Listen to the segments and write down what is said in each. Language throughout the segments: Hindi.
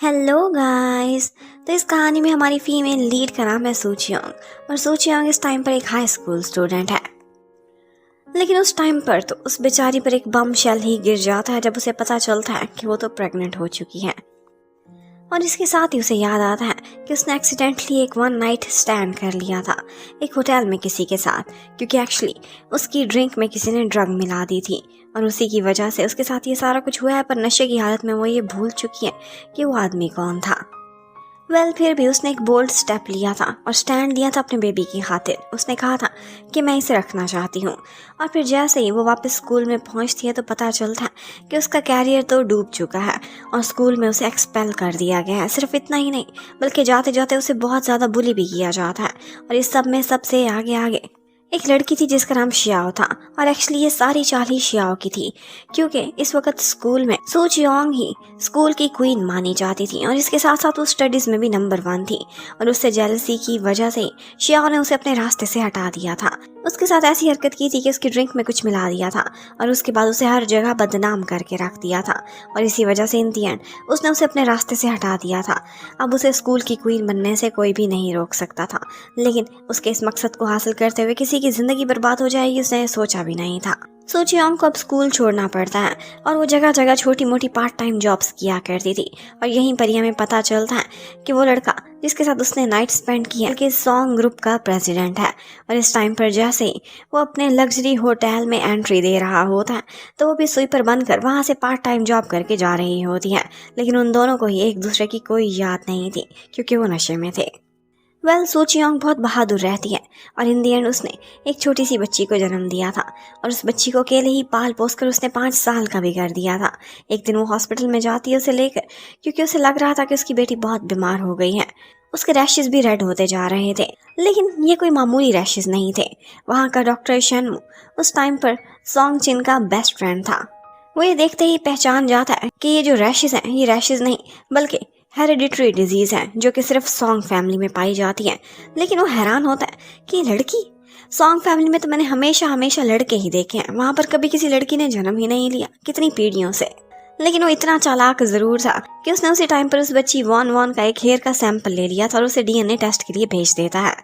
Hello guys. तो इस कहानी में हमारी फीमेल लीड का नाम है सूचियोंग और सूचियोंग इस टाइम पर एक हाई स्कूल स्टूडेंट है। लेकिन उस टाइम पर तो उस बेचारी पर एक बम शेल ही गिर जाता है जब उसे पता चलता है कि वो तो प्रेग्नेंट हो चुकी है। और इसके साथ ही उसे याद आता है कि उसने एक्सीडेंटली एक वन नाइट स्टैंड कर लिया था एक होटल में किसी के साथ, क्योंकि एक्चुअली उसकी ड्रिंक में किसी ने ड्रग मिला दी थी और उसी की वजह से उसके साथ ये सारा कुछ हुआ है। पर नशे की हालत में वो ये भूल चुकी है कि वो आदमी कौन था। फिर भी उसने एक बोल्ड स्टेप लिया था और स्टैंड लिया था अपने बेबी की खातिर। उसने कहा था कि मैं इसे रखना चाहती हूँ। और फिर जैसे ही वो वापस स्कूल में पहुँचती है तो पता चलता है कि उसका कैरियर तो डूब चुका है और स्कूल में उसे एक्सपेल कर दिया गया है। सिर्फ इतना ही नहीं बल्कि जाते जाते उसे बहुत ज़्यादा बुली भी किया जाता है। और इस सब में सबसे आगे आगे एक लड़की थी जिसका नाम शियाओ था। और एक्चुअली ये सारी चाल ही शियाओ की थी, क्योंकि इस वक्त स्कूल में सू चियोंग ही स्कूल की क्वीन मानी जाती थी और इसके साथ साथ वो स्टडीज में भी नंबर 1 थी। और उससे जेलसी की वजह से शियाओ ने उसे अपने रास्ते से हटा दिया था। उसके साथ ऐसी हरकत की थी कि उसकी ड्रिंक में कुछ मिला दिया था और उसके बाद उसे हर जगह बदनाम करके रख दिया था। और इसी वजह से इन दी एंड उसने उसे अपने रास्ते से हटा दिया था। अब उसे स्कूल की क्वीन बनने से कोई भी नहीं रोक सकता था, लेकिन उसके इस मकसद को हासिल करते हुए किसी की जिंदगी बर्बाद हो जाएगी उसने सोचा भी नहीं था। सू चियोंग को अब स्कूल छोड़ना पड़ता है और वो जगह जगह छोटी मोटी पार्ट टाइम जॉब्स किया करती थी। और यहीं पर ही हमें पता चलता है कि वो लड़का जिसके साथ उसने नाइट स्पेंड किया कि सॉन्ग ग्रुप का प्रेसिडेंट है। और इस टाइम पर जैसे ही वो अपने लग्जरी होटल में एंट्री दे रहा होता है तो वो भी स्वीपर बनकर वहाँ से पार्ट टाइम जॉब करके जा रही होती है। लेकिन उन दोनों को ही एक दूसरे की कोई याद नहीं थी क्योंकि वो नशे में थे। सू चियोंग बहुत बहादुर रहती है और इन दी एंड उसने एक छोटी सी बच्ची को जन्म दिया था और उस बच्ची को अकेले ही पाल पोस कर उसने 5 साल का भी कर दिया था। एक दिन वो हॉस्पिटल में जाती है उसे लेकर, क्योंकि उसे लग रहा था कि उसकी बेटी बहुत बीमार हो गई है। उसके रैशेस भी रेड होते जा रहे थे, लेकिन ये कोई मामूली रैशेस नहीं थे। वहाँ का डॉक्टर शेनमू उस टाइम पर सॉन्ग चिन का बेस्ट फ्रेंड था। वो ये देखते ही पहचान जाता है कि ये जो रैशेस हैं ये रैशेस नहीं बल्कि हेरिडिटरी डिजीज है जो कि सिर्फ सॉन्ग फैमिली में पाई जाती है। लेकिन वो हैरान होता है कि लड़की, सॉन्ग फैमिली में तो मैंने हमेशा हमेशा लड़के ही देखे हैं, वहां पर कभी किसी लड़की ने जन्म ही नहीं लिया कितनी पीढ़ियों से। लेकिन वो इतना चालाक जरूर था कि उसने उसी टाइम पर उस बच्ची वॉन वॉन का एक हेयर का सैंपल ले लिया था और उसे डीएनए टेस्ट के लिए भेज देता है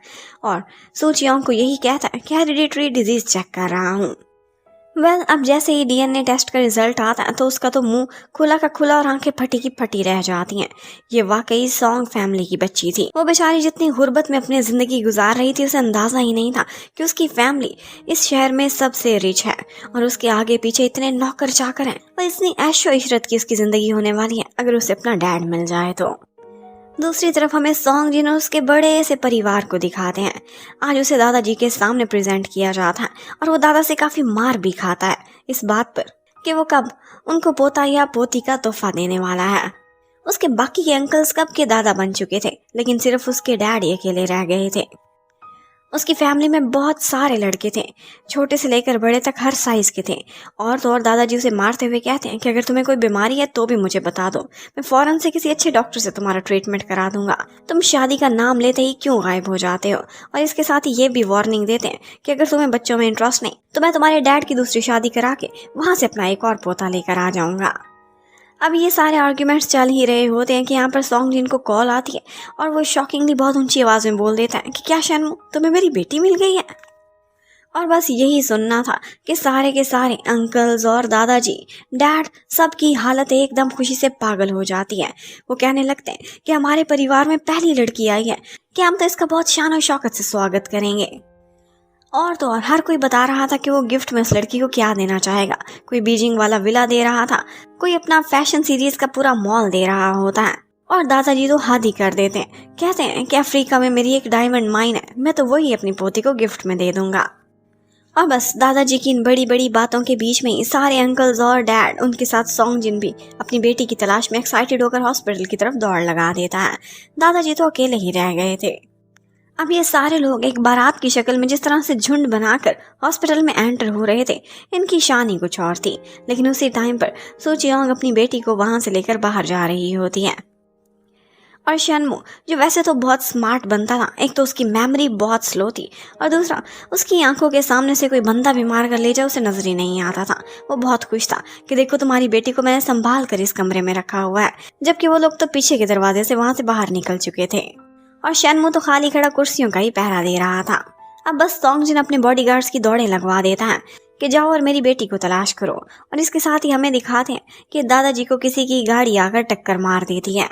और सू चियोंग को यही कहता है कि हेरिडिटरी डिजीज चेक कर रहा हूँ। अब जैसे ही डीएनए टेस्ट का रिजल्ट आता है तो उसका तो मुंह खुला का खुला और आंखें फटी की फटी रह जाती हैं। ये वाकई सॉन्ग फैमिली की बच्ची थी। वो बेचारी जितनी गुर्बत में अपनी जिंदगी गुजार रही थी उसे अंदाजा ही नहीं था कि उसकी फैमिली इस शहर में सबसे रिच है और उसके आगे पीछे इतने नौकर चाकर हैं और इतनी ऐशो इशरत की उसकी जिंदगी होने वाली है अगर उसे अपना डैड मिल जाए तो। दूसरी तरफ हमें सॉन्ग जिन उसके बड़े से परिवार को दिखाते हैं। आज उसे दादाजी के सामने प्रेजेंट किया जाता है और वो दादा से काफी मार भी खाता है इस बात पर कि वो कब उनको पोता या पोती का तोहफा देने वाला है। उसके बाकी के अंकल्स कब के दादा बन चुके थे, लेकिन सिर्फ उसके डैड ही अकेले रह गए थे। उसकी फैमिली में बहुत सारे लड़के थे, छोटे से लेकर बड़े तक हर साइज के थे। और तो और दादाजी उसे मारते हुए कहते हैं कि अगर तुम्हें कोई बीमारी है तो भी मुझे बता दो, मैं फौरन से किसी अच्छे डॉक्टर से तुम्हारा ट्रीटमेंट करा दूंगा। तुम शादी का नाम लेते ही क्यों गायब हो जाते हो। और इसके साथ ही ये भी वार्निंग देते हैं कि अगर तुम्हें बच्चों में इंटरेस्ट नहीं तो मैं तुम्हारे डैड की दूसरी शादी करा के वहां से अपना एक और पोता लेकर आ जाऊंगा। अब ये सारे आर्ग्यूमेंट्स चल ही रहे होते हैं कि यहाँ पर सॉन्ग जिन को कॉल आती है और वो शॉकिंगली बहुत ऊंची आवाज में बोल देता है कि क्या शर्मू, तुम्हें मेरी बेटी मिल गई है। और बस यही सुनना था कि सारे के सारे अंकल्स और दादाजी, डैड, सबकी हालत एकदम खुशी से पागल हो जाती है। वो कहने लगते हैं कि हमारे परिवार में पहली लड़की आई है कि हम तो इसका बहुत शान और शौकत से स्वागत करेंगे। और तो और हर कोई बता रहा था कि वो गिफ्ट में उस लड़की को क्या देना चाहेगा। कोई बीजिंग वाला विला दे रहा था, कोई अपना फैशन सीरीज का पूरा मॉल दे रहा होता है। और दादाजी तो हद ही कर देते हैं, कहते हैं कि अफ्रीका में मेरी एक डायमंड माइन है, मैं तो वही अपनी पोती को गिफ्ट में दे दूंगा। और बस दादाजी की इन बड़ी बड़ी बातों के बीच में ही सारे अंकल्स और डैड, उनके साथ सॉन्ग जिन भी अपनी बेटी की तलाश में एक्साइटेड होकर हॉस्पिटल की तरफ दौड़ लगा देता है। दादाजी तो अकेले ही रह गए थे। अब ये सारे लोग एक बारात की शक्ल में जिस तरह से झुंड बनाकर हॉस्पिटल में एंटर हो रहे थे, इनकी शान ही कुछ और थी। लेकिन उसी टाइम पर सू चियोंग अपनी बेटी को वहां से लेकर बाहर जा रही होती है और शनमू जो वैसे तो बहुत स्मार्ट बनता था, एक तो उसकी मेमोरी बहुत स्लो थी और दूसरा उसकी आंखों के सामने से कोई बंदा भी मार कर ले जाए उसे नजर ही नहीं आता था। वो बहुत खुश था कि देखो तुम्हारी बेटी को मैंने संभाल कर इस कमरे में रखा हुआ है, जबकि वो लोग तो पीछे के दरवाजे से वहां से बाहर निकल चुके थे और शनमू तो खाली खड़ा कुर्सियों का ही पहरा दे रहा था। अब बस सॉन्गजिन अपने बॉडीगार्ड्स की दौड़े लगवा देता है कि जाओ और मेरी बेटी को तलाश करो, और इसके साथ ही हमें दिखाते हैं कि दादाजी को किसी की गाड़ी आकर टक्कर मार देती है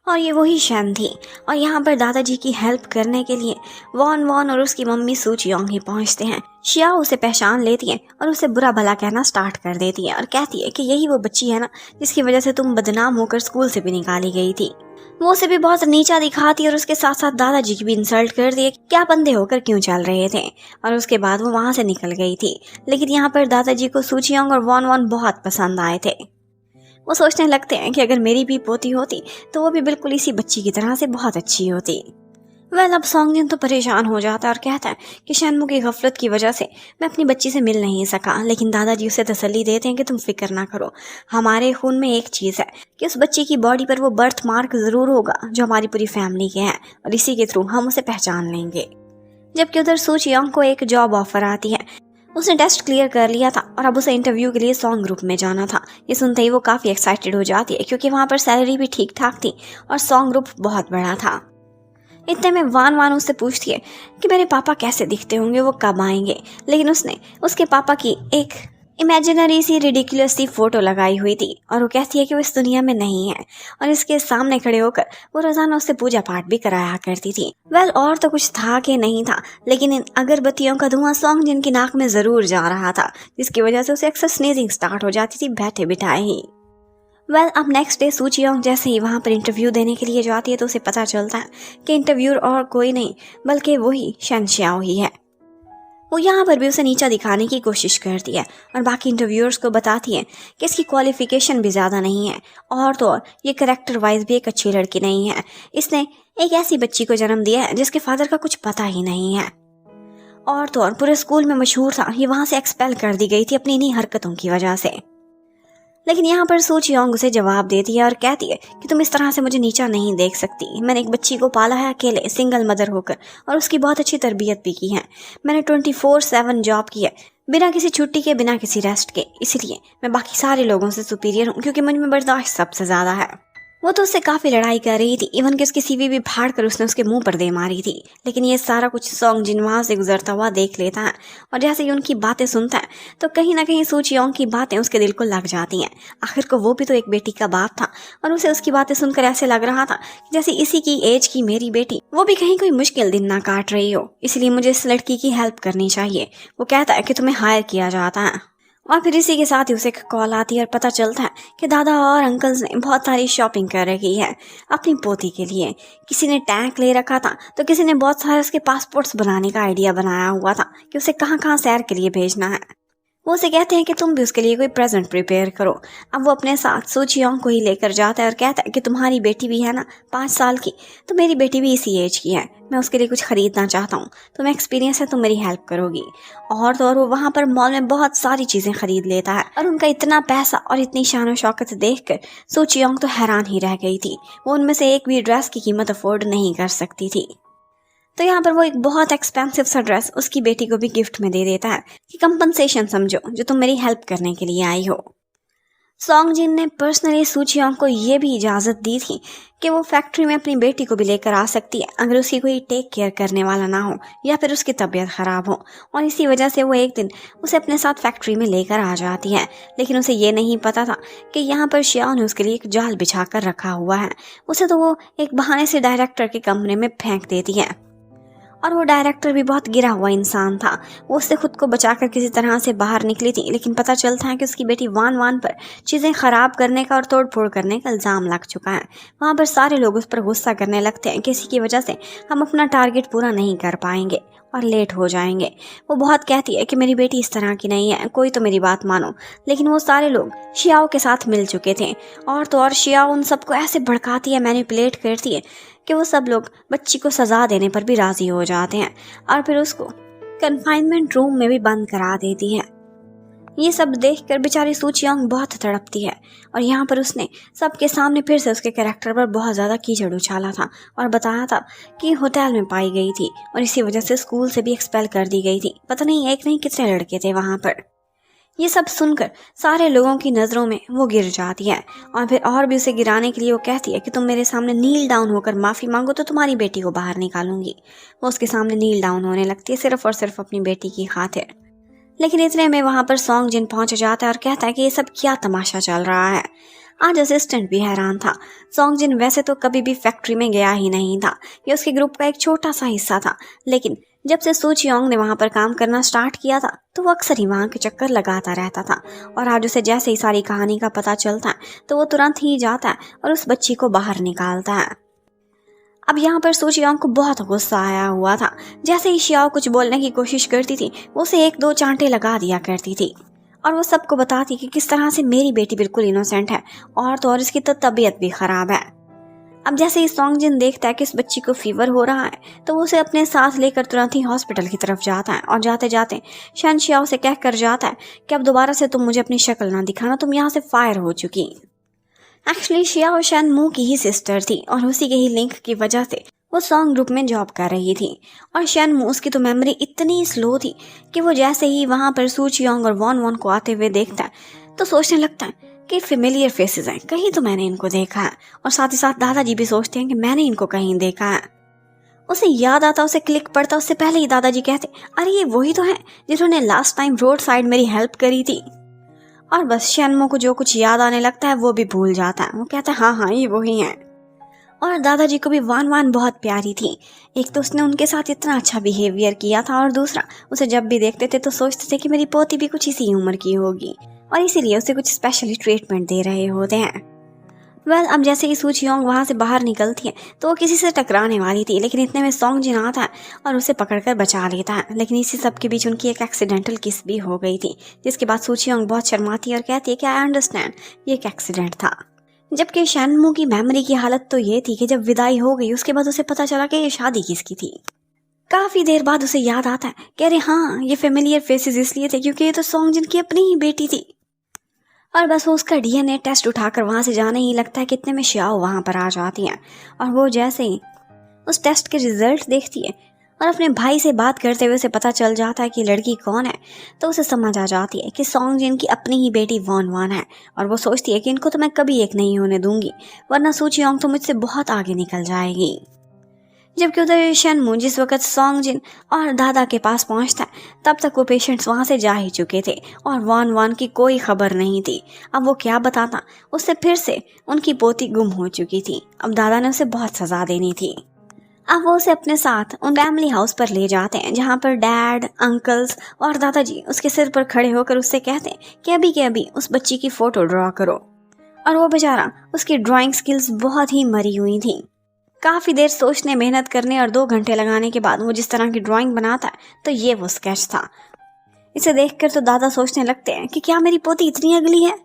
और ये वही शन थी। और यहाँ पर दादाजी की हेल्प करने के लिए वॉन वॉन और उसकी मम्मी सू चियोंग ही पहुँचते हैं। शियाओ उसे पहचान लेती है और उसे बुरा भला कहना स्टार्ट कर देती है और कहती है कि यही वो बच्ची है ना जिसकी वजह से तुम बदनाम होकर स्कूल से भी निकाली गई थी। वो उसे भी बहुत नीचा दिखाती है और उसके साथ साथ दादाजी की भी इंसल्ट कर दी, क्या बंदे होकर क्यों चल रहे थे, और उसके बाद वो वहां से निकल गई थी। लेकिन यहाँ पर दादाजी को सू चियोंग और वॉन वॉन बहुत पसंद आए थे। वो सोचने लगते हैं कि अगर मेरी भी पोती होती तो वो भी बिल्कुल इसी बच्ची की तरह से बहुत अच्छी होती। अब सॉन्गजिन तो परेशान हो जाता है और कहता है कि शनमू की गफलत की वजह से मैं अपनी बच्ची से मिल नहीं सका, लेकिन दादाजी उसे तसल्ली देते हैं कि तुम फिक्र ना करो, हमारे खून में एक चीज़ है कि उस बच्ची की बॉडी पर वो बर्थ मार्क ज़रूर होगा जो हमारी पूरी फैमिली के हैं और इसी के थ्रू हम उसे पहचान लेंगे। जबकि उधर सू चियोंग को एक जॉब ऑफर आती है। उसने टेस्ट क्लियर कर लिया था और अब उसे इंटरव्यू के लिए सॉन्ग ग्रुप में जाना था। ये सुनते ही वो काफ़ी एक्साइटेड हो जाती है क्योंकि वहाँ पर सैलरी भी ठीक ठाक थी और सॉन्ग ग्रुप बहुत बड़ा था। इतने में वान वान उससे पूछती है कि मेरे पापा कैसे दिखते होंगे, वो कब आएंगे, लेकिन उसने उसके पापा की एक इमेजिनरी सी रिडिकुलस सी फोटो लगाई हुई थी और वो कहती है कि वो इस दुनिया में नहीं है और इसके सामने खड़े होकर वो रोजाना उससे पूजा पाठ भी कराया करती थी। और तो कुछ था कि नहीं था, लेकिन इन अगरबत्तियों का धुआं सॉन्गजिन की नाक में जरूर जा रहा था, जिसकी वजह से उसे अक्सर स्नीजिंग स्टार्ट हो जाती थी बैठे बिठाए ही। अब नेक्स्ट डे सू चियोंग जैसे ही वहाँ पर इंटरव्यू देने के लिए जाती है तो उसे पता चलता है कि इंटरव्यूअर और कोई नहीं बल्कि वही शन शियाओ ही है। वो यहाँ पर भी उसे नीचा दिखाने की कोशिश करती है और बाकी इंटरव्यूअर्स को बताती है कि इसकी क्वालिफिकेशन भी ज़्यादा नहीं है और तो और ये करेक्टर वाइज भी एक अच्छी लड़की नहीं है। इसने एक ऐसी बच्ची को जन्म दिया है जिसके फादर का कुछ पता ही नहीं है और तो और पूरे स्कूल में मशहूर था। ये वहाँ से एक्सपेल कर दी गई थी अपनी इन्हीं हरकतों की वजह से। लेकिन यहाँ पर सू चियोंग उसे जवाब देती है और कहती है कि तुम इस तरह से मुझे नीचा नहीं देख सकती। मैंने एक बच्ची को पाला है अकेले सिंगल मदर होकर और उसकी बहुत अच्छी तरबियत भी की है। मैंने 24/7 जॉब की है बिना किसी छुट्टी के, बिना किसी रेस्ट के। इसलिए मैं बाकी सारे लोगों से सुपीरियर हूँ क्योंकि मुझ में बर्दाश्त सबसे ज़्यादा है। वो तो उससे काफ़ी लड़ाई कर रही थी, इवन कि उसकी सीवी भी फाड़ कर उसने उसके मुंह पर दे मारी थी। लेकिन ये सारा कुछ सॉन्गजिन वहाँ से गुजरता हुआ देख लेता है और जैसे ही उनकी बातें सुनता है तो कहीं ना कहीं सू चियोंग की बातें उसके दिल को लग जाती हैं। आखिर को वो भी तो एक बेटी का बाप था और उसे उसकी बातें सुनकर ऐसे लग रहा था कि जैसे इसी की एज की मेरी बेटी वो भी कहीं कोई मुश्किल दिन ना काट रही हो, इसलिए मुझे इस लड़की की हेल्प करनी चाहिए। वो कहता है कि तुम्हें हायर किया जाता है और फिर इसी के साथ ही उसे एक कॉल आती है और पता चलता है कि दादा और अंकल्स ने बहुत सारी शॉपिंग कर रखी है अपनी पोती के लिए। किसी ने टैंक ले रखा था तो किसी ने बहुत सारे उसके पासपोर्ट्स बनाने का आइडिया बनाया हुआ था कि उसे कहाँ कहाँ सैर के लिए भेजना है। वो उसे कहते हैं कि तुम भी उसके लिए कोई प्रेजेंट प्रिपेयर करो। अब वो अपने साथ सू चियोंग को ही लेकर जाता है और कहता है कि तुम्हारी बेटी भी है ना 5 साल की, तो मेरी बेटी भी इसी एज की है। मैं उसके लिए कुछ खरीदना चाहता हूँ, तुम्हें एक्सपीरियंस है, तुम मेरी हेल्प करोगी। और तो और वो वहाँ पर मॉल में बहुत सारी चीज़ें खरीद लेता है और उनका इतना पैसा और इतनी शान शौकत देख कर सू चियोंग तो हैरान ही रह गई थी। वो उनमें से एक भी ड्रेस की कीमत अफोर्ड नहीं कर सकती थी। तो यहाँ पर वो एक बहुत एक्सपेंसिव सा ड्रेस उसकी बेटी को भी गिफ्ट में दे देता है कि कंपनसेशन समझो जो तुम मेरी हेल्प करने के लिए आई हो। सॉन्गजिन ने पर्सनली सू चियोंग को ये भी इजाज़त दी थी कि वो फैक्ट्री में अपनी बेटी को भी लेकर आ सकती है अगर उसकी कोई टेक केयर करने वाला ना हो या फिर उसकी तबीयत ख़राब हो, और इसी वजह से वो एक दिन उसे अपने साथ फैक्ट्री में लेकर आ जाती है। लेकिन उसे ये नहीं पता था कि यहाँ पर शियाओ ने उसके लिए एक जाल बिछा कर रखा हुआ है। उसे तो वो एक बहाने से डायरेक्टर के कमरे में फेंक देती है और वो डायरेक्टर भी बहुत गिरा हुआ इंसान था। वो उससे खुद को बचाकर किसी तरह से बाहर निकली थी, लेकिन पता चलता है कि उसकी बेटी वान वान पर चीज़ें ख़राब करने का और तोड़ फोड़ करने का इल्ज़ाम लग चुका है। वहाँ पर सारे लोग उस पर गुस्सा करने लगते हैं कि इसी की वजह से हम अपना टारगेट पूरा नहीं कर पाएंगे और लेट हो जाएंगे। वो बहुत कहती है कि मेरी बेटी इस तरह की नहीं है, कोई तो मेरी बात मानो। लेकिन वो सारे लोग शियाओ के साथ मिल चुके थे और तो और शियाओ उन सबको ऐसे भड़काती है, मैनिपुलेट करती है कि वो सब लोग बच्ची को सज़ा देने पर भी राज़ी हो जाते हैं और फिर उसको कन्फाइनमेंट रूम में भी बंद करा देती है। ये सब देखकर बेचारी सूचियोंग बहुत तड़पती है और यहाँ पर उसने सबके सामने फिर से उसके कैरेक्टर पर बहुत ज़्यादा कीचड़ उछाला था और बताया था कि होटल में पाई गई थी और इसी वजह से स्कूल से भी एक्सपेल कर दी गई थी। पता नहीं एक नहीं कितने लड़के थे वहाँ पर। ये सब सुनकर सारे लोगों की नज़रों में वो गिर जाती है और फिर और भी उसे गिराने के लिए वो कहती है कि तुम मेरे सामने नील डाउन होकर माफ़ी मांगो तो तुम्हारी बेटी को बाहर निकालूंगी। वो उसके सामने नील डाउन होने लगती है सिर्फ और सिर्फ अपनी बेटी की खातिर। लेकिन इतने में वहाँ पर सॉन्ग जिन पहुँच जाता है और कहता है कि ये सब क्या तमाशा चल रहा है। आज असिस्टेंट भी हैरान था। सॉन्ग जिन वैसे तो कभी भी फैक्ट्री में गया ही नहीं था, ये उसके ग्रुप का एक छोटा सा हिस्सा था, लेकिन जब से सूचियोंग ने वहाँ पर काम करना स्टार्ट किया था तो वो अक्सर ही वहाँ के चक्कर लगाता रहता था। और आज उसे जैसे ही सारी कहानी का पता चलता है तो वो तुरंत ही जाता है और उस बच्ची को बाहर निकालता है। अब यहाँ पर सूचियोंग को बहुत गुस्सा आया हुआ था। जैसे ही शियाओ कुछ बोलने की कोशिश करती थी वो उसे एक दो चांटे लगा दिया करती थी और वो सबको बताती कि किस तरह से मेरी बेटी बिल्कुल इनोसेंट है और तो और इसकी तो तबीयत भी खराब है। अब जैसे ही सॉन्ग जिन देखता है कि इस बच्ची को फीवर हो रहा है तो वो उसे अपने साथ लेकर तुरंत ही हॉस्पिटल की तरफ जाता है और जाते जाते शन शियाओ से कह कर जाता है कि अब दोबारा से तुम मुझे अपनी शक्ल ना दिखाना, तुम यहाँ से फायर हो चुकी। एक्चुअली शियाओ शन मू की ही सिस्टर थी और उसी के ही लिंक की वजह से वो सॉन्ग ग्रुप में जॉब कर रही थी। और शन मू उसकी तो मेमोरी इतनी स्लो थी कि वो जैसे ही वहाँ पर सूचियोंग और वॉन वॉन को आते हुए देखता है तो सोचने लगता है कि फेमिलियर फेसेस हैं, कहीं तो मैंने इनको देखा है। और साथ ही साथ दादाजी भी सोचते हैं कि मैंने इनको कहीं देखा है। उसे याद आता, उसे क्लिक पड़ता, उससे पहले ही दादाजी कहते अरे ये वही तो है जिन्होंने लास्ट टाइम रोड साइड मेरी हेल्प करी थी। और बस शनमो को जो कुछ याद आने लगता है वो भी भूल जाता है। वो कहता है हाँ ये वही है। और दादाजी को भी वान वान बहुत प्यारी थी। एक तो उसने उनके साथ इतना अच्छा बिहेवियर किया था और दूसरा उसे जब भी देखते थे तो सोचते थे कि मेरी पोती भी कुछ इसी उम्र की होगी और इसीलिए उसे कुछ स्पेशली ट्रीटमेंट दे रहे होते हैं। अब जैसे ही सूचियोंग वहाँ से बाहर निकलती है तो वो किसी से टकराने वाली थी, लेकिन इतने में सॉन्ग जिन आता है और उसे पकड़कर बचा लेता है। लेकिन इसी सब के बीच उनकी एक एक्सीडेंटल किस भी हो गई थी, जिसके बाद सूचियोंग बहुत शर्माती है और कहती है कि आई अंडरस्टैंड ये एक एक्सीडेंट था। जबकि शनमू की मेमोरी की हालत तो ये थी कि जब विदाई हो गई उसके बाद उसे पता चला कि ये शादी किसकी थी। काफी देर बाद उसे याद आता है कि अरे हाँ ये फेमिलियर फेसेस इसलिए थे क्योंकि ये तो सॉन्ग जिनकी अपनी ही बेटी थी। और बस वो उसका डीएनए टेस्ट उठाकर वहाँ से जाने ही लगता है कितने में शियाओ वहाँ पर आ जाती है और वो जैसे ही उस टेस्ट के रिजल्ट देखती है और अपने भाई से बात करते हुए उसे पता चल जाता है कि लड़की कौन है तो उसे समझ आ जाती है कि सॉन्ग जिन की अपनी ही बेटी वॉन वान है। और वो सोचती है कि इनको तो मैं कभी एक नहीं होने दूंगी वरना सूचियोंग तो मुझसे बहुत आगे निकल जाएगी। जबकि उधर शनमू जिस वक्त सॉन्ग जिन और दादा के पास पहुंचता है तब तक वो पेशेंट्स वहां से जा ही चुके थे और वॉन वान की कोई खबर नहीं थी। अब वो क्या बताता, उससे फिर से उनकी पोती गुम हो चुकी थी। अब दादा ने उसे बहुत सजा देनी थी। अब वो उसे अपने साथ उन फैमिली हाउस पर ले जाते हैं जहाँ पर डैड, अंकल्स और दादाजी उसके सिर पर खड़े होकर उससे कहते हैं कि अभी के अभी उस बच्ची की फोटो ड्रॉ करो। और वो बेचारा, उसकी ड्राइंग स्किल्स बहुत ही मरी हुई थी। काफ़ी देर सोचने, मेहनत करने और 2 घंटे लगाने के बाद वो जिस तरह की ड्राइंग बनाता है तो ये वो स्केच था। इसे देखकर तो दादा सोचने लगते हैं कि क्या मेरी पोती इतनी अगली है।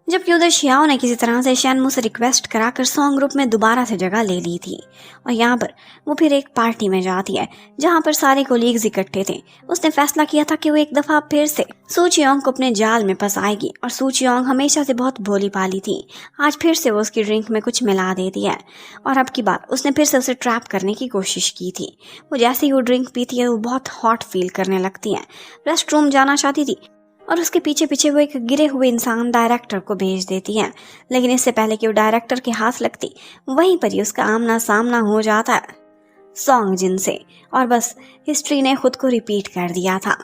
जबकि उधर शियाओ ने किसी तरह से शनमू से रिक्वेस्ट कराकर सॉन्ग ग्रुप में दोबारा से जगह ले ली थी और यहाँ पर वो फिर एक पार्टी में जाती है जहाँ पर सारे कोलीग्स इकट्ठे थे। उसने फैसला किया था कि वो एक दफ़ा फिर से सूचियोंग को अपने जाल में फंसाएगी और सूचियोंग हमेशा से बहुत भोली भाली थी। आज फिर से वो उसकी ड्रिंक में कुछ मिला देती है और अब की बार उसने फिर से उसे ट्रैप करने की कोशिश की थी। वो जैसे ही वो ड्रिंक पीती है वो बहुत हॉट फील करने लगती है, रेस्ट रूम जाना चाहती थी और उसके पीछे पीछे वो एक गिरे हुए इंसान डायरेक्टर को भेज देती है। लेकिन इससे पहले कि वो डायरेक्टर के हाथ लगती वहीं पर ही उसका आमना सामना हो जाता है सॉन्ग जिन से और बस हिस्ट्री ने खुद को रिपीट कर दिया था।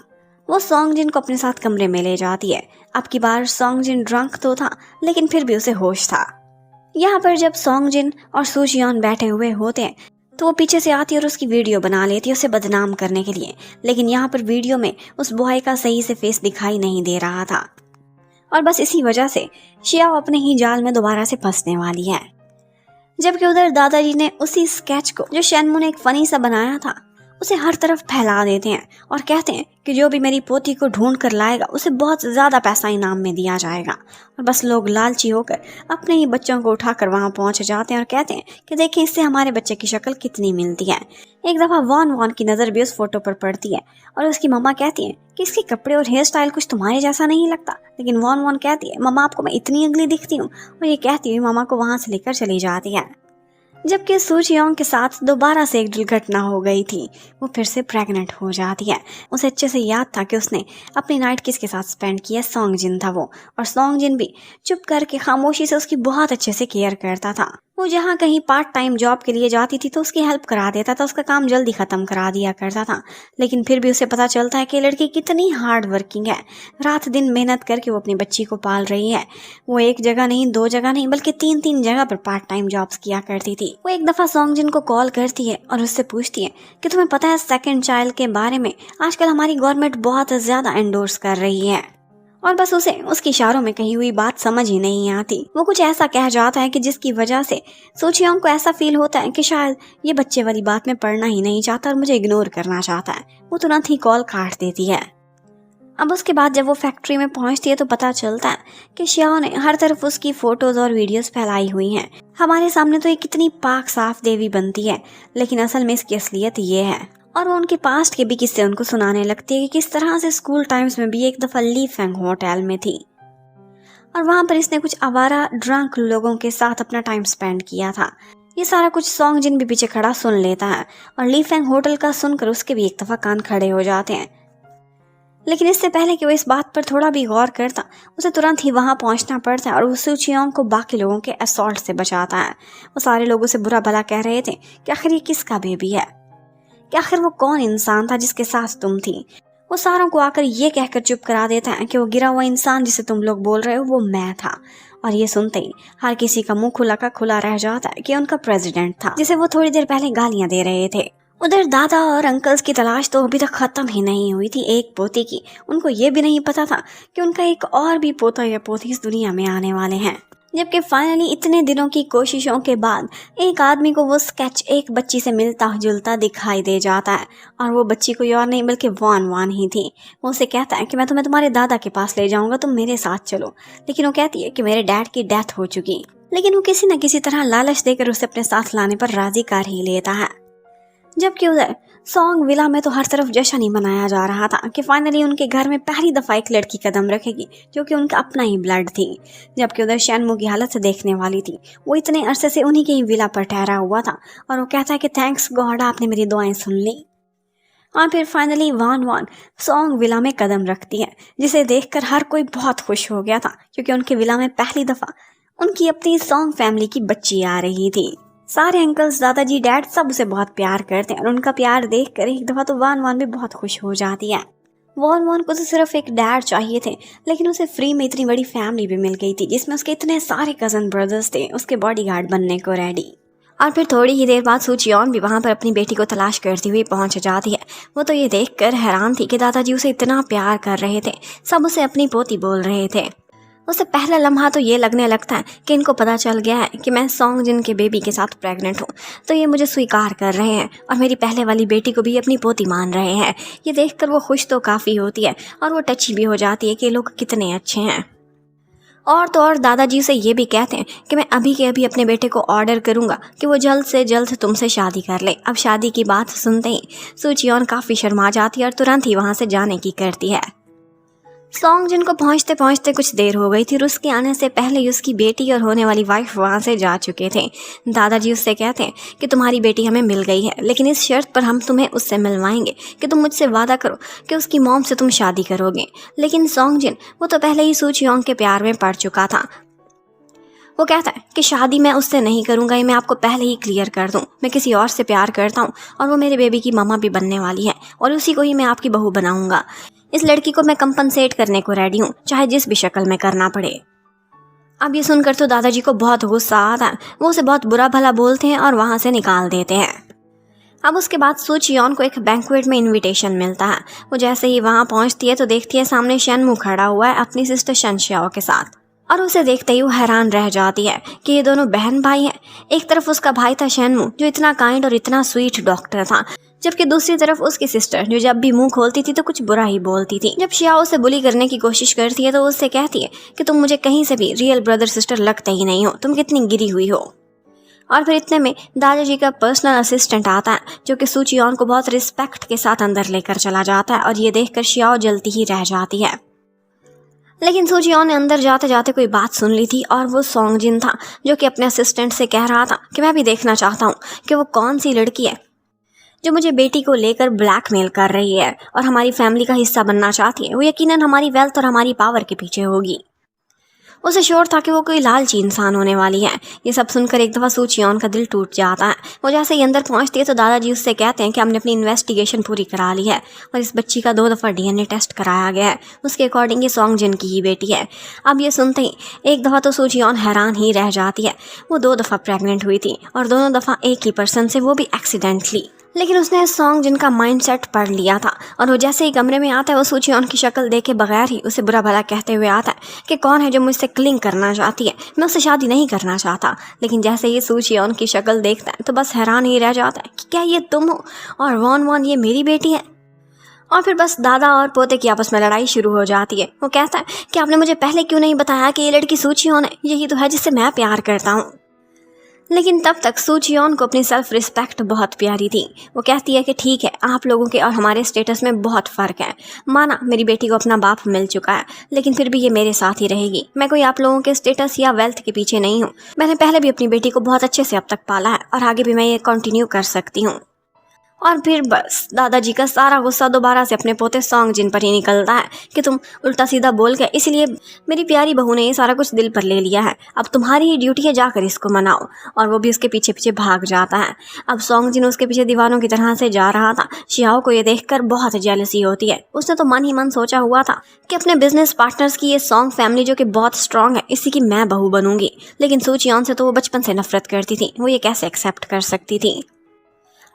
वो सॉन्ग जिन को अपने साथ कमरे में ले जाती है। अब की बार सॉन्ग जिन ड्रंक तो था लेकिन फिर भी उसे होश था। यहाँ पर जब सॉन्ग जिन और सूचियोंग बैठे हुए होते हैं तो वो पीछे से आती है और उसकी वीडियो बना लेती है उसे बदनाम करने के लिए। लेकिन यहाँ पर वीडियो में उस बॉय का सही से फेस दिखाई नहीं दे रहा था और बस इसी वजह से शियाओ अपने ही जाल में दोबारा से फंसने वाली है। जबकि उधर दादाजी ने उसी स्केच को जो शनमू ने एक फनी सा बनाया था उसे हर तरफ फैला देते हैं और कहते हैं कि जो भी मेरी पोती को ढूंढ कर लाएगा उसे बहुत ज़्यादा पैसा इनाम में दिया जाएगा। और बस लोग लालची होकर अपने ही बच्चों को उठाकर वहाँ पहुँच जाते हैं और कहते हैं कि देखें इससे हमारे बच्चे की शक्ल कितनी मिलती है। एक दफ़ा वॉन वॉन की नज़र भी उस फोटो पर पड़ती है और उसकी मम्मा कहती है कि इसके कपड़े और हेयर स्टाइल कुछ तुम्हारे जैसा नहीं लगता। लेकिन वॉन वॉन कहती है मम्मा आपको मैं इतनी अगली दिखती हूँ, और ये कहती हुई मम्मा को वहाँ से लेकर चली जाती है। जबकि सू चियोंग के साथ दोबारा से एक दुर्घटना हो गई थी। वो फिर से प्रेग्नेंट हो जाती है। उसे अच्छे से याद था कि उसने अपनी नाइट किसके साथ स्पेंड किया, सॉन्ग जिन था वो, और सॉन्ग जिन भी चुप करके खामोशी से उसकी बहुत अच्छे से केयर करता था। वो जहाँ कहीं पार्ट टाइम जॉब के लिए जाती थी तो उसकी हेल्प करा देता था, उसका काम जल्दी ख़त्म करा दिया करता था। लेकिन फिर भी उसे पता चलता है कि लड़की कितनी हार्ड वर्किंग है, रात दिन मेहनत करके वो अपनी बच्ची को पाल रही है। वो एक जगह नहीं, दो जगह नहीं, बल्कि तीन तीन जगह पर पार्ट टाइम जॉब्स किया करती थी। वो एक दफ़ा सॉन्ग जिन को कॉल करती है और उससे पूछती है कि तुम्हें पता है सेकेंड चाइल्ड के बारे में आजकल हमारी गवर्नमेंट बहुत ज़्यादा एंडोर्स कर रही है। और बस उसे उसके इशारों में कही हुई बात समझ ही नहीं आती। वो कुछ ऐसा कह जाता है कि जिसकी वजह से सू चियोंग को ऐसा फील होता है कि शायद ये बच्चे वाली बात में पढ़ना ही नहीं चाहता और मुझे इग्नोर करना चाहता है। वो तुरंत ही कॉल काट देती है। अब उसके बाद जब वो फैक्ट्री में पहुंचती है तो पता चलता है कि श्याओ ने हर तरफ उसकी फोटोज और वीडियोस फैलाई हुई हैं। हमारे सामने तो ये कितनी पाक साफ देवी बनती है, लेकिन असल में इसकी असलियत ये है। और वो उनके पास्ट के भी किस्से उनको सुनाने लगती है कि किस तरह से स्कूल टाइम्स में भी एक दफ़ा ली फेंग होटल में थी और वहाँ पर इसने कुछ आवारा ड्रंक लोगों के साथ अपना टाइम स्पेंड किया था। ये सारा कुछ सॉन्ग जिन भी पीछे खड़ा सुन लेता है और ली फेंग होटल का सुनकर उसके भी एक दफ़ा कान खड़े हो जाते हैं। लेकिन इससे पहले कि वो इस बात पर थोड़ा भी गौर करता, उसे तुरंत ही वहाँ पहुँचना पड़ता है और वो सू चियोंग को बाकी लोगों के असॉल्ट से बचाता है। वो सारे लोग उसे बुरा भला कह रहे थे कि आखिर ये किसका बेबी है, कि आखिर वो कौन इंसान था जिसके साथ तुम थी। वो सारों को आकर ये कहकर चुप करा देता है कि वो गिरा हुआ इंसान जिसे तुम लोग बोल रहे हो वो मैं था। और ये सुनते ही हर किसी का मुंह खुला का खुला रह जाता है कि उनका प्रेसिडेंट था जिसे वो थोड़ी देर पहले गालियां दे रहे थे। उधर दादा और अंकल्स की तलाश तो अभी तक खत्म ही नहीं हुई थी एक पोते की। उनको ये भी नहीं पता था कि उनका एक और भी पोता या पोती इस दुनिया में आने वाले हैं। जबकि फाइनली इतने दिनों की कोशिशों के बाद एक आदमी को वो स्केच एक बच्ची से मिलता जुलता दिखाई दे जाता है और वो बच्ची कोई और नहीं बल्कि वॉन वॉन ही थी। वो उसे कहता है कि मैं तुम्हें तुम्हारे दादा के पास ले जाऊंगा, तुम मेरे साथ चलो। लेकिन वो कहती है कि मेरे डैड की डेथ हो चुकी। लेकिन वो किसी न किसी तरह लालच देकर उसे अपने साथ लाने पर राजी कर ही लेता है। जबकि उधर सॉन्ग विला में तो हर तरफ जश्न ही मनाया जा रहा था कि फाइनली उनके घर में पहली दफ़ा एक लड़की कदम रखेगी जो कि उनका अपना ही ब्लड थी। जबकि उधर शैनमू की हालत से देखने वाली थी, वो इतने अरसे से उन्हीं के ही विला पर ठहरा हुआ था और वो कहता है कि थैंक्स गॉड आपने मेरी दुआएं सुन ली। और फिर फाइनली वॉन वॉन सॉन्ग विला में कदम रखती है, जिसे देखकर हर कोई बहुत खुश हो गया था क्योंकि उनके विला में पहली दफ़ा उनकी अपनी सॉन्ग फैमिली की बच्ची आ रही थी। सारे अंकल्स, दादाजी, डैड सब उसे बहुत प्यार करते हैं और उनका प्यार देखकर एक दफ़ा तो वॉन वॉन भी बहुत खुश हो जाती है। वॉन वॉन को तो सिर्फ एक डैड चाहिए थे, लेकिन उसे फ्री में इतनी बड़ी फैमिली भी मिल गई थी जिसमें उसके इतने सारे कज़न ब्रदर्स थे उसके बॉडीगार्ड बनने को रेडी। और फिर थोड़ी ही देर बाद सू चियोंग भी वहाँ पर अपनी बेटी को तलाश करती हुई पहुँच जाती है। वो तो ये देखकर हैरान थी कि दादाजी उसे इतना प्यार कर रहे थे, सब उसे अपनी पोती बोल रहे थे। उसे पहला लम्हा तो ये लगने लगता है कि इनको पता चल गया है कि मैं सॉन्ग जिन के बेबी के साथ प्रेग्नेंट हूँ, तो ये मुझे स्वीकार कर रहे हैं और मेरी पहले वाली बेटी को भी अपनी पोती मान रहे हैं। ये देखकर वो खुश तो काफ़ी होती है और वो टची भी हो जाती है कि लोग कितने अच्छे हैं। और तो और दादाजी से ये भी कहते हैं कि मैं अभी के अभी अपने बेटे को ऑर्डर करूँगा कि वो जल्द से जल्द तुमसे शादी कर ले। अब शादी की बात सुनते ही सू चियोंग काफ़ी शर्मा जाती है और तुरंत ही वहाँ से जाने की करती है। सॉन्ग जिनको पहुंचते पहुंचते कुछ देर हो गई थी और उसके आने से पहले ही उसकी बेटी और होने वाली वाइफ वहां से जा चुके थे। दादाजी उससे कहते हैं कि तुम्हारी बेटी हमें मिल गई है, लेकिन इस शर्त पर हम तुम्हें उससे मिलवाएंगे कि तुम मुझसे वादा करो कि उसकी मॉम से तुम शादी करोगे। लेकिन सॉन्ग जिन वो तो पहले ही सू चियोंग के प्यार में पड़ चुका था। वो कहता है कि शादी मैं उससे नहीं करूँगा, ये मैं आपको पहले ही क्लियर कर दूँ। मैं किसी और से प्यार करता हूँ और वो मेरे बेबी की मम्मा भी बनने वाली है और उसी को ही मैं आपकी बहू बनाऊँगा। इस लड़की को मैं कंपनसेट करने को रेडी हूँ, चाहे जिस भी शक्ल में करना पड़े। अब ये सुनकर तो दादाजी को बहुत गुस्सा आता है। वो उसे बहुत बुरा भला बोलते हैं और वहाँ से निकाल देते हैं। अब उसके बाद सू चियोंग को एक बैंक्वेट में इनविटेशन मिलता है। वो जैसे ही वहाँ पहुँचती है तो देखती है सामने शैनमू खड़ा हुआ है अपनी सिस्टर शनशियाओ के साथ, और उसे देखते ही वो हैरान रह जाती है कि ये दोनों बहन भाई हैं। एक तरफ उसका भाई था शैनमू जो इतना काइंड और इतना स्वीट डॉक्टर था, जबकि दूसरी तरफ उसकी सिस्टर जो जब भी मुंह खोलती थी तो कुछ बुरा ही बोलती थी। जब शियाओ उसे बुली करने की कोशिश करती है तो वो उससे कहती है कि तुम मुझे कहीं से भी रियल ब्रदर सिस्टर लगते ही नहीं हो, तुम कितनी गिरी हुई हो। और फिर इतने में दादाजी का पर्सनल असिस्टेंट आता है जो कि सूचियोन को बहुत रिस्पेक्ट के साथ अंदर लेकर चला जाता है और ये देखकर शियाओ जलती ही रह जाती है। लेकिन सूचियोन ने अंदर जाते जाते कोई बात सुन ली थी और वो सोंगजिन था जो कि अपने असिस्टेंट से कह रहा था कि मैं भी देखना चाहता हूँ कि वो कौन सी लड़की है जो मुझे बेटी को लेकर ब्लैकमेल कर रही है और हमारी फैमिली का हिस्सा बनना चाहती है। वो यकीनन हमारी वेल्थ और हमारी पावर के पीछे होगी। उसे श्योर था कि वो कोई लालची इंसान होने वाली है। ये सब सुनकर एक दफ़ा सूचियोन का दिल टूट जाता है। वो जैसे ही अंदर पहुंचती है तो दादाजी उससे कहते हैं कि हमने अपनी इन्वेस्टिगेशन पूरी करा ली है और इस बच्ची का 2 दफ़ा डीएनए टेस्ट कराया गया है। उसके अकॉर्डिंग ये सोंगजिन की ही बेटी है। अब ये सुनते ही एक दफ़ा तो सूचियोन हैरान ही रह जाती है। वो 2 दफ़ा प्रेग्नेंट हुई थी और दोनों दफ़ा एक ही पर्सन से, वो भी एक्सीडेंटली। लेकिन उसने सोंगजिन का माइंडसेट पढ़ लिया था और वो जैसे ही कमरे में आता है वो सूचियोन की शक्ल देखे बगैर ही उसे बुरा भला कहते हुए आता है कि कौन है जो मुझसे क्लिंग करना चाहती है, मैं उससे शादी नहीं करना चाहता। लेकिन जैसे ही सूचियोन की शक्ल देखता है तो बस हैरान ही रह जाता है कि क्या ये तुम हो और वॉन वॉन ये मेरी बेटी है। और फिर बस दादा और पोते की आपस में लड़ाई शुरू हो जाती है। वो कहता है कि आपने मुझे पहले क्यों नहीं बताया कि ये लड़की सूचियोन है, यही तो है जिससे मैं प्यार करता हूँ। लेकिन तब तक सूचियोन को अपनी सेल्फ रिस्पेक्ट बहुत प्यारी थी। वो कहती है कि ठीक है, आप लोगों के और हमारे स्टेटस में बहुत फ़र्क है। माना मेरी बेटी को अपना बाप मिल चुका है, लेकिन फिर भी ये मेरे साथ ही रहेगी। मैं कोई आप लोगों के स्टेटस या वेल्थ के पीछे नहीं हूँ। मैंने पहले भी अपनी बेटी को बहुत अच्छे से अब तक पाला है और आगे भी मैं ये कंटिन्यू कर सकती हूँ। और फिर बस दादाजी का सारा गुस्सा दोबारा से अपने पोते सोंगजिन पर ही निकलता है कि तुम उल्टा सीधा बोल गए, इसलिए मेरी प्यारी बहू ने ये सारा कुछ दिल पर ले लिया है। अब तुम्हारी ही ड्यूटी है, जाकर इसको मनाओ। और वो भी उसके पीछे पीछे भाग जाता है। अब सोंगजिन उसके पीछे दीवानों की तरह से जा रहा था। शियाओ को ये देखकर बहुत जेलसी होती है। उसने तो मन ही मन सोचा हुआ था कि अपने बिजनेस पार्टनर्स की ये सोंग फैमिली जो कि बहुत स्ट्रांग है, इसी की मैं बहू बनूंगी। लेकिन सूचियोन से तो वो बचपन से नफरत करती थी, वो ये कैसे एक्सेप्ट कर सकती थी।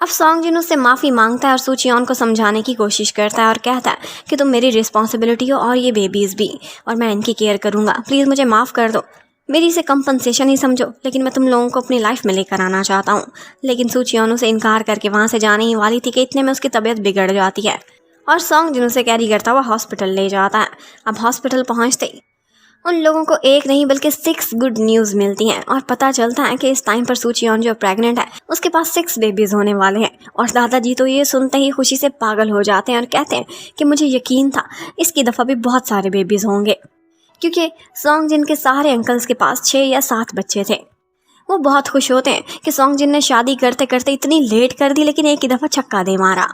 अब सोंगजिन उससे माफ़ी मांगता है और सूचियोन को समझाने की कोशिश करता है और कहता है कि तुम मेरी रिस्पॉन्सिबिलिटी हो और ये बेबीज़ भी, और मैं इनकी केयर करूँगा। प्लीज़ मुझे माफ़ कर दो, मेरी इसे कंपनसेशन ही समझो, लेकिन मैं तुम लोगों को अपनी लाइफ में लेकर आना चाहता हूँ। लेकिन सूचियोन उसे इनकार करके वहाँ से जाने ही वाली थी कि इतने में उसकी तबीयत बिगड़ जाती है और सोंगजिन उसे कैरी करता हुआ हॉस्पिटल ले जाता है। अब हॉस्पिटल पहुँचते ही उन लोगों को एक नहीं बल्कि 6 गुड न्यूज़ मिलती हैं और पता चलता है कि इस टाइम पर सूचियोन जो प्रेग्नेंट है उसके पास 6 बेबीज़ होने वाले हैं। और दादाजी तो ये सुनते ही खुशी से पागल हो जाते हैं और कहते हैं कि मुझे यकीन था इसकी दफ़ा भी बहुत सारे बेबीज़ होंगे, क्योंकि सोंगजिन के सारे अंकल्स के पास 6 या 7 बच्चे थे। वो बहुत खुश होते हैं कि सोंगजिन ने शादी करते करते इतनी लेट कर दी, लेकिन एक ही दफ़ा छक्का दे मारा।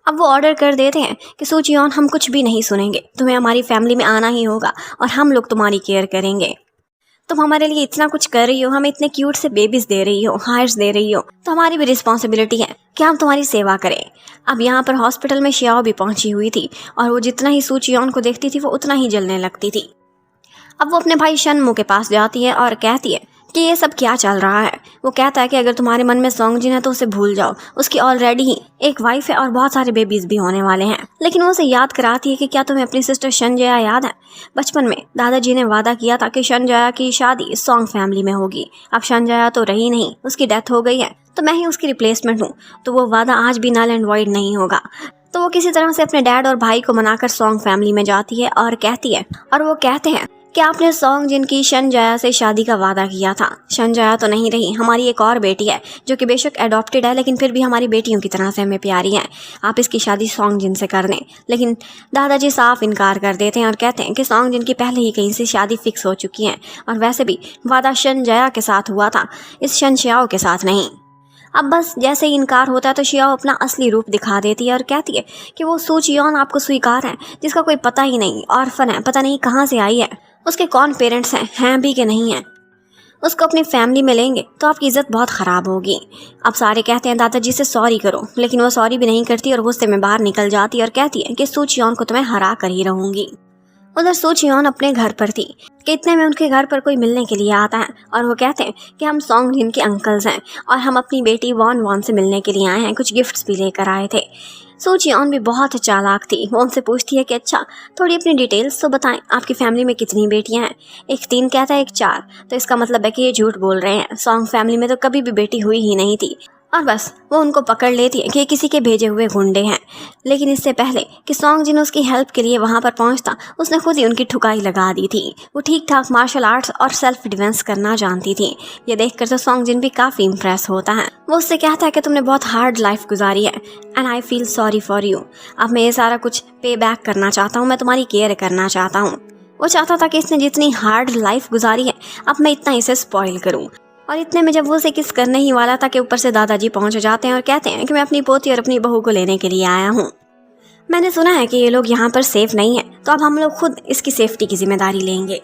अब वो ऑर्डर कर देते हैं कि सूचियोन हम कुछ भी नहीं सुनेंगे, तुम्हें हमारी फैमिली में आना ही होगा और हम लोग तुम्हारी केयर करेंगे। तुम हमारे लिए इतना कुछ कर रही हो, हमें इतने क्यूट से बेबीज दे रही हो, हायर्स दे रही हो, तो हमारी भी रिस्पॉन्सिबिलिटी है कि हम तुम्हारी सेवा करें। अब यहाँ पर हॉस्पिटल में शियाओ भी पहुंची हुई थी और वो जितना ही सूचियोन को देखती थी वो उतना ही जलने लगती थी। अब वो अपने भाई शनमू के पास जाती है और कहती है कि ये सब क्या चल रहा है। वो कहता है कि अगर तुम्हारे मन में सोंगजिन है तो उसे भूल जाओ, उसकी ऑलरेडी ही एक वाइफ है और बहुत सारे बेबीज भी होने वाले हैं। लेकिन वो उसे याद कराती है कि क्या तुम्हें अपनी सिस्टर शनजया याद है? बचपन में दादाजी ने वादा किया था कि शनजया की शादी सोंग फैमिली में होगी। अब शनजया तो रही नहीं, उसकी डेथ हो गई है, तो मैं ही उसकी रिप्लेसमेंट हूँ, तो वो वादा आज भी नल एंड वॉइड नहीं होगा। तो वो किसी तरह से अपने डैड और भाई को मनाकर सोंग फैमिली में जाती है और कहती है, और वो कहते हैं कि आपने सोंगजिन की शनजया से शादी का वादा किया था। शनजया तो नहीं रही, हमारी एक और बेटी है जो कि बेशक एडॉप्टेड है, लेकिन फिर भी हमारी बेटियों की तरह से हमें प्यारी है। आप इसकी शादी सोंगजिन से कर दें। लेकिन दादाजी साफ इनकार कर देते हैं और कहते हैं कि सोंगजिन की पहले ही कहीं से शादी फिक्स हो चुकी है और वैसे भी वादा शनजया के साथ हुआ था, इस शनशियाओ के साथ नहीं। अब बस जैसे ही इनकार होता है तो शियाओ अपना असली रूप दिखा देती है और कहती है कि वो सूचियोन आपको स्वीकार है, जिसका कोई पता ही नहीं, ऑर्फन है, पता नहीं कहाँ से आई है, उसके कौन पेरेंट्स हैं भी कि नहीं हैं, उसको अपनी फैमिली में लेंगे तो आपकी इज्जत बहुत ख़राब होगी। अब सारे कहते हैं दादाजी से सॉरी करो, लेकिन वो सॉरी भी नहीं करती और गुस्से में बाहर निकल जाती है और कहती है कि सूचियोन को तो मैं हरा कर ही रहूँगी। उधर सूचियोन अपने घर पर थी कि इतने में उनके घर पर कोई मिलने के लिए आता है और वो कहते हैं कि हम सोंगजिन के अंकल्स हैं और हम अपनी बेटी वॉन वॉन से मिलने के लिए आए हैं, कुछ गिफ्ट्स भी लेकर आए थे। सूचियोन भी बहुत चालाक थी, वो उनसे पूछती है कि अच्छा थोड़ी अपनी डिटेल्स तो बताएं, आपकी फैमिली में कितनी बेटियां हैं? एक 3 कहता है, एक 4, तो इसका मतलब है कि ये झूठ बोल रहे हैं, सोंग फैमिली में तो कभी भी बेटी हुई ही नहीं थी और बस वो उनको पकड़ लेती है कि ये किसी के भेजे हुए गुंडे हैं। लेकिन इससे पहले कि सॉन्ग जिन उसकी हेल्प के लिए वहाँ पर पहुँचता, उसने खुद ही उनकी ठुकाई लगा दी थी। वो ठीक ठाक मार्शल आर्ट्स और सेल्फ डिफेंस करना जानती थी। ये देखकर तो सॉन्ग जिन भी काफ़ी इम्प्रेस होता है। वो उससे कहता है कि तुमने बहुत हार्ड लाइफ गुजारी है and I feel sorry for you. अब मैं ये सारा कुछ पे बैक करना चाहता हूँ, मैं तुम्हारी केयर करना चाहता हूँ। वो चाहता था कि इसने जितनी हार्ड लाइफ गुजारी है अब मैं इतना इसे स्पॉइल करूँ। और इतने में जब वो उसे किस करने ही वाला था कि ऊपर से दादाजी पहुंच जाते हैं और कहते हैं कि मैं अपनी पोती और अपनी बहू को लेने के लिए आया हूँ। मैंने सुना है कि ये लोग यहाँ पर सेफ नहीं है, तो अब हम लोग खुद इसकी सेफ्टी की जिम्मेदारी लेंगे।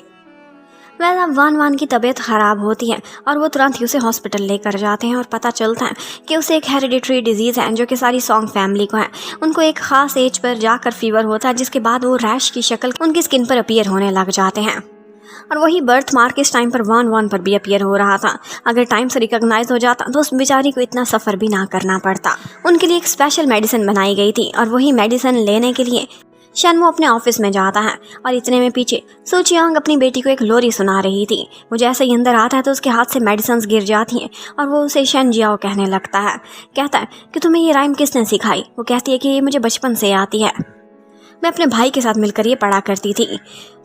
अब वान की तबीयत ख़राब होती है और वो तुरंत ही उसे हॉस्पिटल लेकर जाते हैं और पता चलता है कि उसे एक हेरिडिटरी डिजीज़ है जो कि सारी सॉन्ग फैमिली को है। उनको एक ख़ास एज पर जाकर फीवर होता है, जिसके बाद वो रैश की शक्ल उनकी स्किन पर अपीयर होने लग जाते हैं। और वही बर्थ मार्क इस टाइम पर वान पर भी अपीयर हो रहा था। अगर टाइम से रिकॉग्नाइज हो जाता तो उस बेचारी को इतना सफ़र भी ना करना पड़ता। उनके लिए एक स्पेशल मेडिसिन बनाई गई थी और वही मेडिसिन लेने के लिए शनमो अपने ऑफिस में जाता है। और इतने में पीछे सू चियांग अपनी बेटी को एक लोरी सुना रही थी। वो जैसे ही अंदर आता है तो उसके हाथ से मेडिसिन गिर जाती हैं और वो उसे शन जियाओ कहने लगता है। कहता है कि तुम्हें ये राइम किसने सिखाई? वो कहती है कि ये मुझे बचपन से आती है, मैं अपने भाई के साथ मिलकर ये पढ़ा करती थी।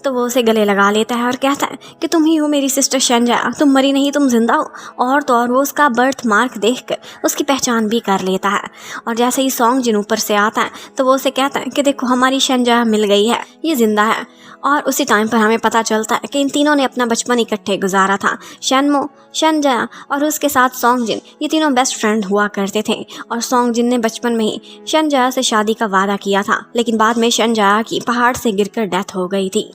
तो वो उसे गले लगा लेता है और कहता है कि तुम ही हो मेरी सिस्टर शनजा, तुम मरी नहीं, तुम जिंदा हो। और तो और वो उसका बर्थ मार्क देखकर उसकी पहचान भी कर लेता है। और जैसे ही सॉन्ग जिन ऊपर से आता है तो वो उसे कहता है कि देखो हमारी शनजा मिल गई है, ये जिंदा है। और उसी टाइम पर हमें पता चलता है कि इन तीनों ने अपना बचपन इकट्ठे गुजारा था। शनमो, शनजा और उसके साथ सॉन्ग जिन, ये तीनों बेस्ट फ्रेंड हुआ करते थे। और सॉन्ग जिन ने बचपन में ही शनजा से शादी का वादा किया था, लेकिन बाद में शनजा की पहाड़ से गिरकर डेथ हो गई थी।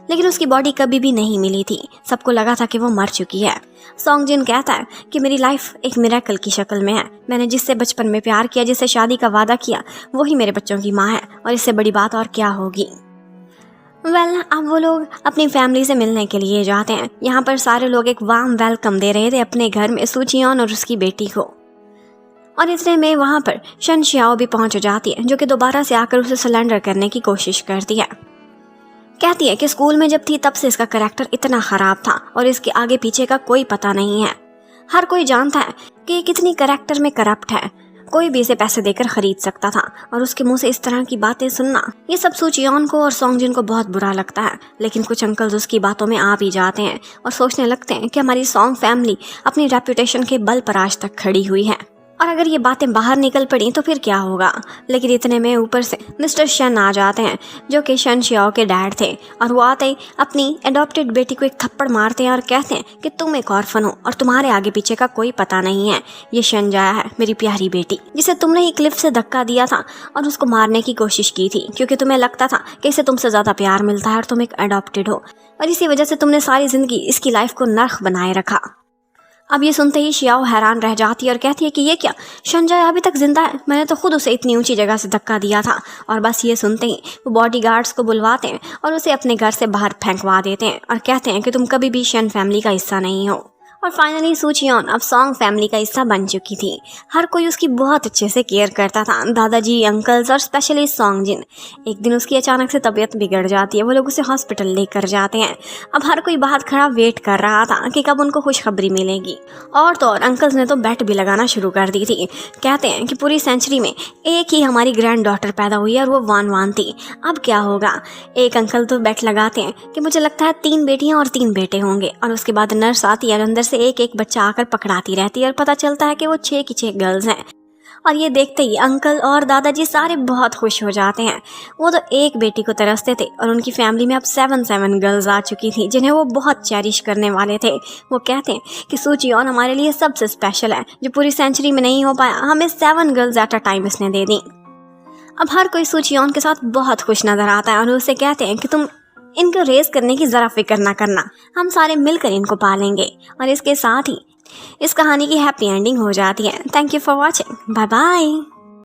लेकिन उसकी बॉडी कभी भी नहीं मिली थी, सबको लगा था कि वो मर चुकी है। सॉन्ग जिन कहता है कि मेरी लाइफ एक मिरेकल की शक्ल में है, मैंने जिससे बचपन में प्यार किया, जिससे शादी का वादा किया, वही मेरे बच्चों की माँ है और इससे बड़ी बात और क्या होगी। अब वो लोग अपनी फैमिली से मिलने के लिए जाते हैं। यहाँ पर सारे लोग एक वार्म वेलकम दे रहे थे अपने घर में सू चियोन और उसकी बेटी को। और इतने में वहाँ पर शन शियाओ भी पहुँच जाती है, जो कि दोबारा से आकर उसे सरेंडर करने की कोशिश करती है। कहती है कि स्कूल में जब थी तब से इसका कैरेक्टर इतना ख़राब था और इसके आगे पीछे का कोई पता नहीं है। हर कोई जानता है कि ये कितनी कैरेक्टर में करप्ट है, कोई भी इसे पैसे देकर खरीद सकता था। और उसके मुंह से इस तरह की बातें सुनना, ये सब सू चियोन को और सॉन्ग जिन को बहुत बुरा लगता है। लेकिन कुछ अंकल्स उसकी बातों में आ भी जाते हैं और सोचने लगते हैं कि हमारी सॉन्ग फैमिली अपनी रेपुटेशन के बल पर आज तक खड़ी हुई है और अगर ये बातें बाहर निकल पड़ी तो फिर क्या होगा। लेकिन इतने में ऊपर से मिस्टर शन आ जाते हैं, जो कि शन शियाओ के डैड थे। और वो आते ही अपनी एडॉप्टेड बेटी को एक थप्पड़ मारते हैं और कहते हैं कि तुम एक ऑर्फन हो और तुम्हारे आगे पीछे का कोई पता नहीं है। ये शनजा है, मेरी प्यारी बेटी, जिसे तुमने ही क्लिफ से धक्का दिया था और उसको मारने की कोशिश की थी, क्योंकि तुम्हें लगता था कि इसे तुमसे ज़्यादा प्यार मिलता है और तुम एक एडॉप्टेड हो, और इसी वजह से तुमने सारी ज़िंदगी इसकी लाइफ को नर्क बनाए रखा। अब ये सुनते ही शियाओ हैरान रह जाती है और कहती है कि ये क्या, शनजा अभी तक जिंदा है, मैंने तो खुद उसे इतनी ऊंची जगह से धक्का दिया था। और बस ये सुनते ही वो बॉडीगार्ड्स को बुलवाते हैं और उसे अपने घर से बाहर फेंकवा देते हैं और कहते हैं कि तुम कभी भी शन फैमिली का हिस्सा नहीं हो। और फाइनली सू चियोन अब सॉन्ग फैमिली का हिस्सा बन चुकी थी। हर कोई उसकी बहुत अच्छे से केयर करता था, दादाजी, अंकल्स और स्पेशली सॉन्ग जिन। एक दिन उसकी अचानक से तबीयत बिगड़ जाती है, वो लोग उसे हॉस्पिटल लेकर जाते हैं। अब हर कोई बाहर खड़ा वेट कर रहा था कि कब उनको खुशखबरी मिलेगी। और तो और अंकल्स ने तो बेट भी लगाना शुरू कर दी थी। कहते हैं कि पूरी सेंचुरी में एक ही हमारी ग्रैंड डॉटर पैदा हुई है और वो वान थी, अब क्या होगा। एक अंकल तो बेट लगाते हैं कि मुझे लगता है 3 बेटियां और 3 बेटे होंगे। और उसके बाद नर्स आती है और अंदर से एक एक बच्चा आकर पकड़ाती रहती है और पता चलता है कि वो 6 की 6 गर्ल्स हैं। और ये देखते ही अंकल और दादाजी सारे बहुत खुश हो जाते हैं। वो तो एक बेटी को तरसते थे और उनकी फैमिली में अब 7 गर्ल्स आ चुकी थी, जिन्हें वो बहुत चेरिश करने वाले थे। वो कहते हैं कि सू चियोन हमारे लिए सबसे स्पेशल है, जो पूरी सेंचुरी में नहीं हो पाया, हमें 7 गर्ल्स एट अ टाइम इसने दे दी। अब हर कोई सू चियोन के साथ बहुत खुश नजर आता है और उसे कहते हैं कि तुम इनको रेस करने की ज़रा फिक्र ना करना, हम सारे मिलकर इनको पालेंगे। और इसके साथ ही इस कहानी की हैप्पी एंडिंग हो जाती है। Thank you for watching, bye bye.